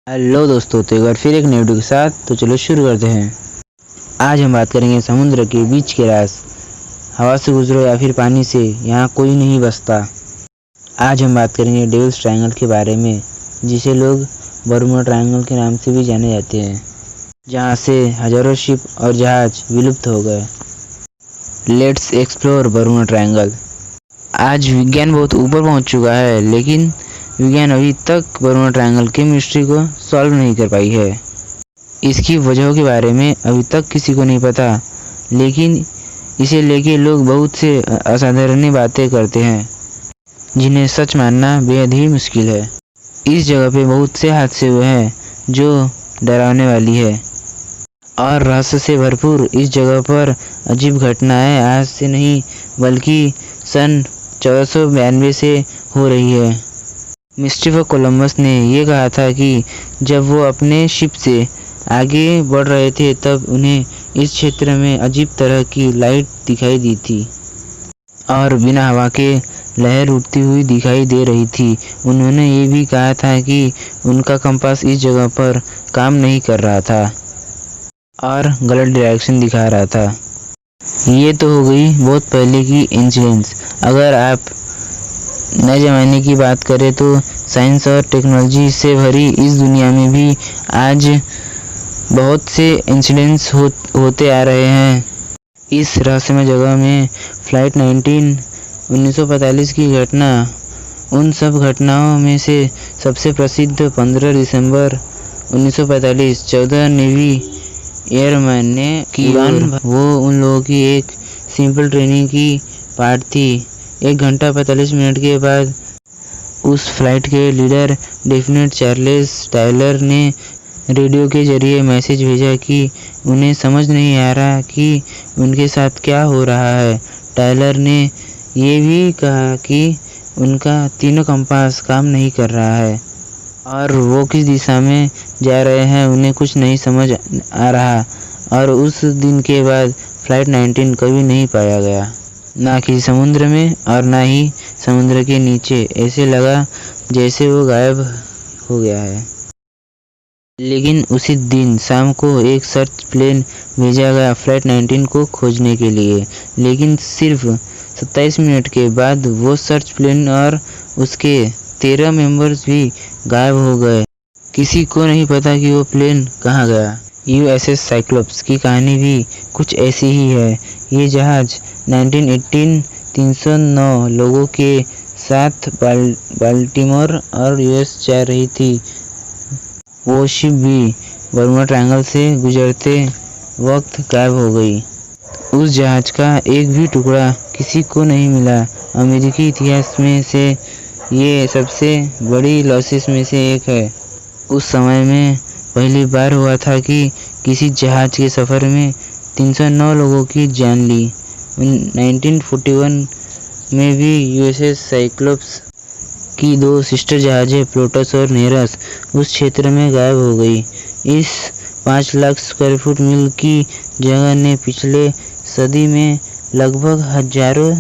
Hello दोस्तों, तो एक बार फिर एक नई वीडियो के साथ तो चलो शुरू करते हैं। आज हम बात करेंगे समुद्र के बीच के राज। हवा से गुजरो या फिर पानी से, यहाँ कोई नहीं बसता। आज हम बात करेंगे डेविल्स ट्रायंगल के बारे में, जिसे लोग बर्मुडा ट्रायंगल के नाम से भी जाने जाते हैं, जहाँ से हजारों शिप और जहाज विलुप्त हो गए। Let's explore Bermuda triangle. आज विज्ञान बहुत ऊपर पहुँच चुका है, लेकिन विज्ञान अभी तक बर्मुडा ट्रायंगल की मिस्ट्री को सॉल्व नहीं कर पाई है। इसकी वजहों के बारे में अभी तक किसी को नहीं पता, लेकिन इसे लेके लोग बहुत से असाधारण बातें करते हैं, जिन्हें सच मानना बेहद ही मुश्किल है। इस जगह पे बहुत से हादसे हुए हैं जो डरावने वाली है, और रहस्य से भरपूर इस जगह पर अजीब घटनाएं आज से नहीं बल्कि सन 1492 से हो रही है। क्रिस्टोफर कोलंबस ने ये कहा था कि जब वो अपने शिप से आगे बढ़ रहे थे तब उन्हें इस क्षेत्र में अजीब तरह की लाइट दिखाई दी थी और बिना हवा के लहर उठती हुई दिखाई दे रही थी। उन्होंने ये भी कहा था कि उनका कंपास इस जगह पर काम नहीं कर रहा था और गलत डायरेक्शन दिखा रहा था। ये तो हो गई बहुत पहले की इंसिडेंट्स। अगर आप नए ज़माने की बात करें तो साइंस और टेक्नोलॉजी से भरी इस दुनिया में भी आज बहुत से इंसिडेंट्स होते आ रहे हैं। इस रहस्यमय जगह में फ्लाइट 1945 की घटना उन सब घटनाओं में से सबसे प्रसिद्ध 15 दिसंबर 1945 14 नेवी एयरमैन ने की उड़ान। वो उन लोगों की एक सिंपल ट्रेनिंग की पार्ट थी। 1 घंटा 45 मिनट के बाद उस फ्लाइट के लीडर लेफ्टिनेंट चार्ल्स टायलर ने रेडियो के जरिए मैसेज भेजा कि उन्हें समझ नहीं आ रहा कि उनके साथ क्या हो रहा है। टायलर ने ये भी कहा कि उनका तीनों कंपास काम नहीं कर रहा है और वो किस दिशा में जा रहे हैं उन्हें कुछ नहीं समझ आ रहा। और उस दिन के बाद फ्लाइट 19 कभी नहीं पाया गया, ना कि समुद्र में और ना ही समुद्र के नीचे। ऐसे लगा जैसे वो गायब हो गया है। लेकिन उसी दिन शाम को एक सर्च प्लेन भेजा गया फ्लाइट 19 को खोजने के लिए, लेकिन सिर्फ 27 मिनट के बाद वो सर्च प्लेन और उसके 13 मेंबर्स भी गायब हो गए। किसी को नहीं पता कि वो प्लेन कहाँ गया। USS साइक्लोप्स की कहानी भी कुछ ऐसी ही है। ये जहाज 1918 309 लोगों के साथ बाल्टीमोर और US जा रही थी। वो शिप भी बर्मुडा ट्रायंगल से गुजरते वक्त गायब हो गई। उस जहाज का एक भी टुकड़ा किसी को नहीं मिला। अमेरिकी इतिहास में से ये सबसे बड़ी लॉसेस में से एक है। उस समय में पहली बार हुआ था कि किसी जहाज के सफ़र में 309 लोगों की जान ली। 1941 में भी USS साइक्लोप्स की 2 सिस्टर जहाजें प्लूटस और नेरस उस क्षेत्र में गायब हो गई। इस 5 लाख स्क्वायर फुट मील की जगह ने पिछले सदी में लगभग हजारों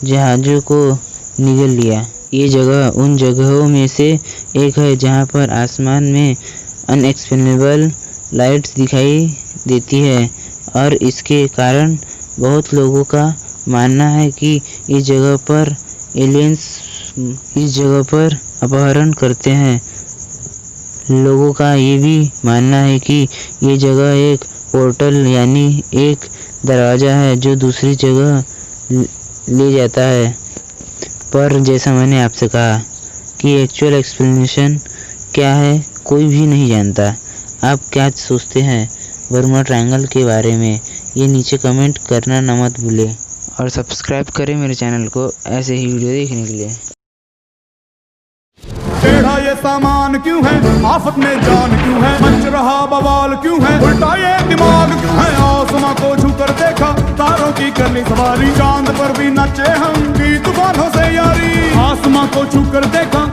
जहाज़ों को निगल लिया। ये जगह उन जगहों में से एक है जहां पर आसमान में अनएक्सप्लेनेबल लाइट्स दिखाई देती है, और इसके कारण बहुत लोगों का मानना है कि इस जगह पर एलियंस इस जगह पर अपहरण करते हैं। लोगों का ये भी मानना है कि ये जगह एक पोर्टल यानी एक दरवाज़ा है जो दूसरी जगह ले जाता है। पर जैसा मैंने आपसे कहा कि एक्चुअल एक्सप्लेनेशन क्या है कोई भी नहीं जानता। आप क्या सोचते हैं बर्मुडा ट्रायंगल के बारे में, ये नीचे कमेंट करना ना मत भूलें, और सब्सक्राइब करें मेरे चैनल को ऐसे ही वीडियो देखने के लिए। टेढ़ा ये सामान क्यों है, आफत में जान क्यों है, मच रहा बवाल क्यों है, उल्टा ये दिमाग क्यों है। आसमां को छूकर देखा तारों की करनी सवारी, चांद पर भी नाचे हम भी तूफानों से यारी। आसमां को छूकर देखा